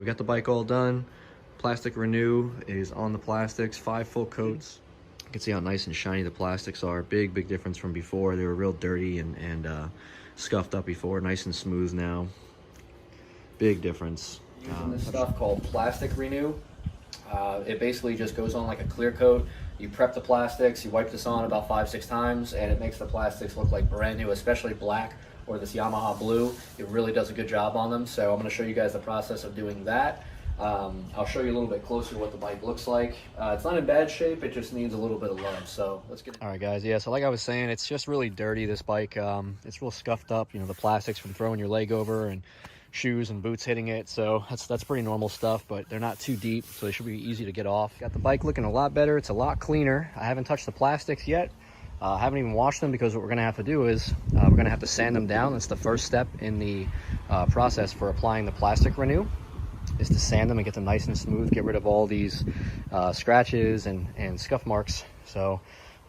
We got the bike all done. Plastic Renew is on the plastics, 5 full coats. You can see how nice and shiny the plastics are. Big difference from before. They were real dirty and scuffed up before. Nice and smooth now. Big difference. Using this stuff called Plastic Renew. It basically just goes on like a clear coat. You prep the plastics, you wipe this on about 5-6 times, and it makes the plastics look like brand new, especially black or this Yamaha blue. It really does a good job on them. So I'm going to show you guys the process of doing that. I'll show you a little bit closer what the bike looks like. It's not in bad shape, it just needs a little bit of love. So let's get it. All right, guys. Yeah, so like I was saying, it's just really dirty, this bike. It's real scuffed up, you know, the plastics from throwing your leg over and shoes and boots hitting it. So that's pretty normal stuff, but they're not too deep, so they should be easy to get off. Got the bike looking a lot better. It's a lot cleaner. I haven't touched the plastics yet. I haven't even washed them because what we're gonna have to do is we're gonna have to sand them down. That's the first step in the process for applying the Plastic Renew, is to sand them and get them nice and smooth, get rid of all these scratches and scuff marks. So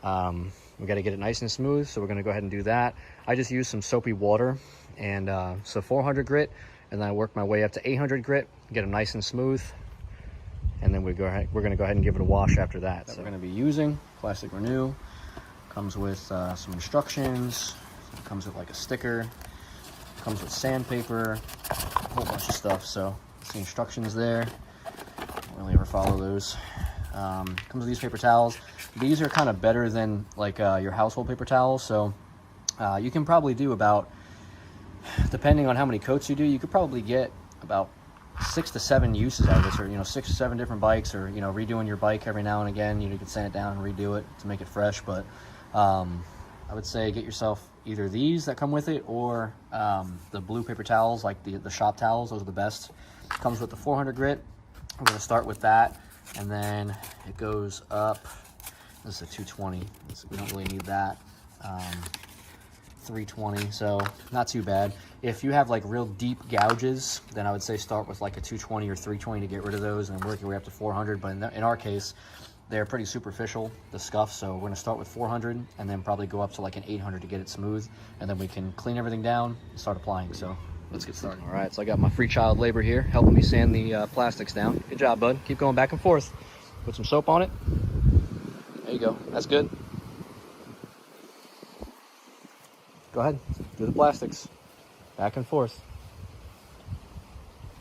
we got to get it nice and smooth, so we're going to go ahead and do that. I just use some soapy water and so 400 grit, and then I work my way up to 800 grit, get them nice and smooth, and then we're going to go ahead and give it a wash after that. So we're going to be using Plastic Renew. Comes with some instructions. It comes with like a sticker. Comes with sandpaper, a whole bunch of stuff. So the instructions there. Don't really ever follow those. Comes with these paper towels. These are kind of better than like your household paper towels. So you can probably do about, depending on how many coats you do, you could probably get about 6 to 7 uses out of this, or 6 or 7 different bikes, or redoing your bike every now and again. You can sand it down and redo it to make it fresh. But I would say get yourself either these that come with it, or the blue paper towels, like the shop towels. Those are the best. Comes with the 400 grit. We're going to start with that, and then it goes up. This is a 220, so we don't really need that. 320, so not too bad. If you have like real deep gouges, then I would say start with like a 220 or 320 to get rid of those, and work your way up to 400. But in our case, they're pretty superficial, the scuff, so we're going to start with 400 and then probably go up to like an 800 to get it smooth, and then we can clean everything down and start applying. So let's get started. All right, so I got my free child labor here helping me sand the plastics down. Good job, bud. Keep going back and forth. Put some soap on it. There you go. That's good. Go ahead. Do the plastics. Back and forth.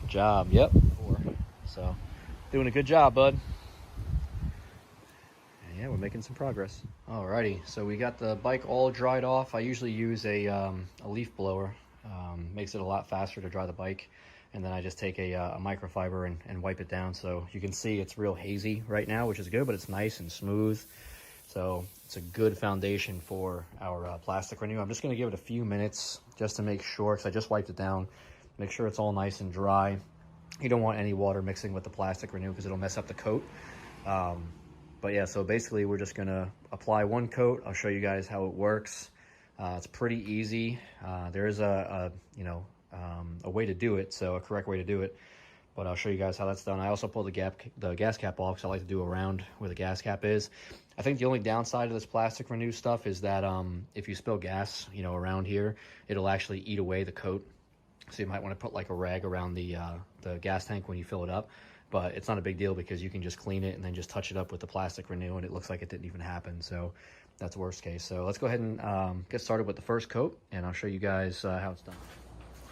Good job. Yep. 4. So doing a good job, bud. And yeah, we're making some progress. Alrighty, so we got the bike all dried off. I usually use a leaf blower. Makes it a lot faster to dry the bike, and then I just take a microfiber and wipe it down. So you can see it's real hazy right now, which is good, but it's nice and smooth. So it's a good foundation for our Plastic Renew. I'm just going to give it a few minutes just to make sure, because I just wiped it down, make sure it's all nice and dry. You don't want any water mixing with the Plastic Renew because it'll mess up the coat. But yeah, so basically we're just going to apply one coat. I'll show you guys how it works. It's pretty easy. There is a way to do it, so a correct way to do it, but I'll show you guys how that's done. I also pull the gas cap off, because I like to do around where the gas cap is. I think the only downside of this Plastic Renew stuff is that if you spill gas, around here, it'll actually eat away the coat. So you might want to put like a rag around the gas tank when you fill it up. But it's not a big deal because you can just clean it and then just touch it up with the Plastic Renew, and it looks like it didn't even happen. So that's worst case. So let's go ahead and get started with the first coat, and I'll show you guys how it's done.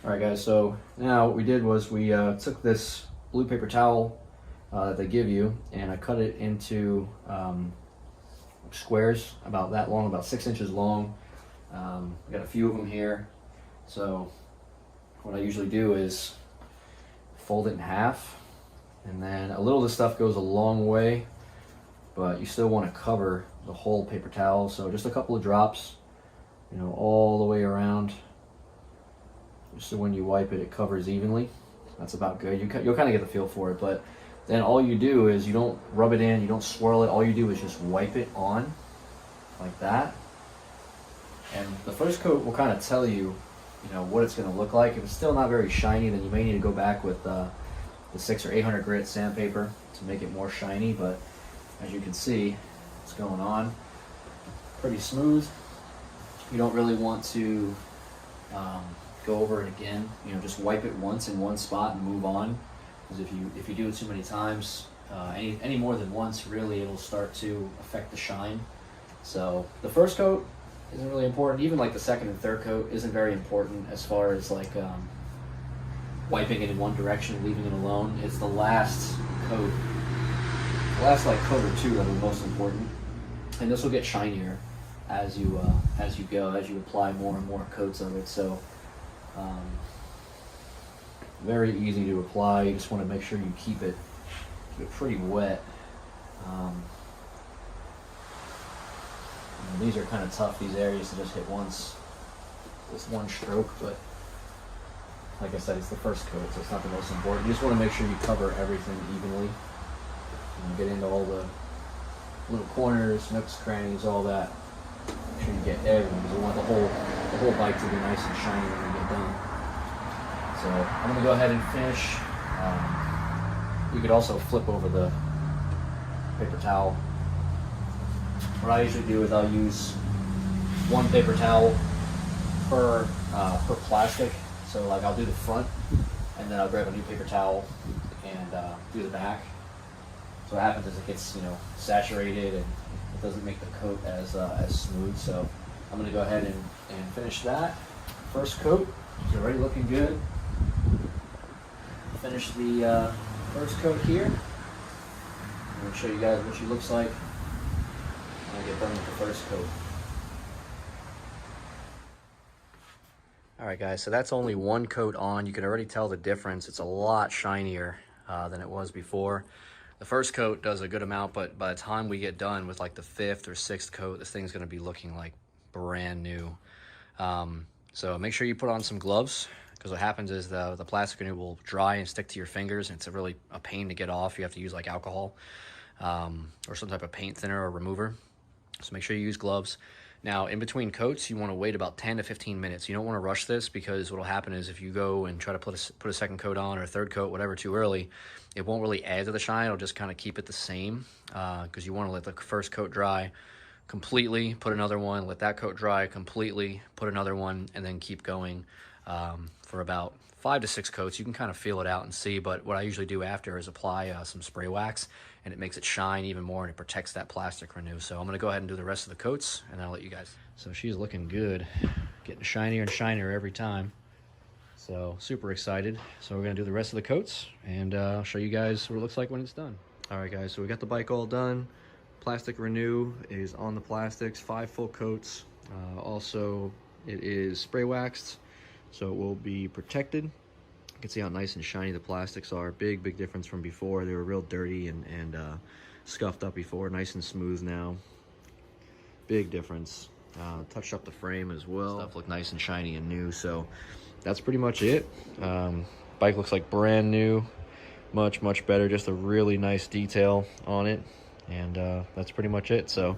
All right, guys, so now what we did was we took this blue paper towel that they give you, and I cut it into squares about that long, about 6 inches long. We got a few of them here. So what I usually do is fold it in half, and then a little of this stuff goes a long way, but you still want to cover the whole paper towel. So just a couple of drops, all the way around, just so when you wipe it, it covers evenly. That's about good. You'll kind of get the feel for it, but then all you do is you don't rub it in, you don't swirl it. All you do is just wipe it on like that. And the first coat will kind of tell you, what it's going to look like. If it's still not very shiny, then you may need to go back with the 600 or 800 grit sandpaper to make it more shiny. But as you can see, what's going on, pretty smooth. You don't really want to go over it again. Just wipe it once in one spot and move on. because if you do it too many times, any more than once, really, it'll start to affect the shine. So the first coat isn't really important. Even like the second and third coat isn't very important as far as like wiping it in one direction, leaving it alone. It's the last coat, like coat or two that are most important. And this will get shinier as you go, as you apply more and more coats of it. So very easy to apply. You just want to make sure you keep it pretty wet. These are kind of tough, these areas, to just hit once, just one stroke, but like I said, it's the first coat, so it's not the most important. You just want to make sure you cover everything evenly. Get into all the little corners, nooks, crannies, all that. Make sure you get everything, because you want the whole bike to be nice and shiny when you get done. So I'm going to go ahead and finish. You could also flip over the paper towel. What I usually do is I'll use one paper towel per plastic. So like I'll do the front, and then I'll grab a new paper towel and do the back. So what happens is it gets saturated, and it doesn't make the coat as smooth. So I'm going to go ahead and finish that first coat. It's already looking good. Finish the first coat here. I'm going to show you guys what she looks like when I get done with the first coat. All right, guys, so that's only one coat on. You can already tell the difference. It's a lot shinier than it was before. The first coat does a good amount, but by the time we get done with like the fifth or sixth coat, this thing's gonna be looking like brand new. So make sure you put on some gloves, because what happens is the plastic Renew will dry and stick to your fingers, and it's really a pain to get off. You have to use like alcohol or some type of paint thinner or remover. So make sure you use gloves. Now, in between coats, you want to wait about 10 to 15 minutes. You don't want to rush this, because what will happen is if you go and try to put a second coat on, or a third coat, whatever, too early, it won't really add to the shine. It'll just kind of keep it the same, because you want to let the first coat dry completely, put another one, let that coat dry completely, put another one, and then keep going for about 5 to 6 coats. You can kind of feel it out and see, but what I usually do after is apply some spray wax, and it makes it shine even more, and it protects that plastic Renew. So I'm going to go ahead and do the rest of the coats, and I'll let you guys. So she's looking good, getting shinier and shinier every time. So super excited. So we're going to do the rest of the coats, and I'll show you guys what it looks like when it's done. All right, guys, so we got the bike all done. Plastic Renew is on the plastics, 5 full coats. Also, it is spray waxed, so it will be protected. You can see how nice and shiny the plastics are. Big difference from before. They were real dirty and scuffed up before. Nice and smooth now. Big difference. Touched up the frame as well. Stuff looked nice and shiny and new. So that's pretty much it. Bike looks like brand new. Much better. Just a really nice detail on it. And that's pretty much it. So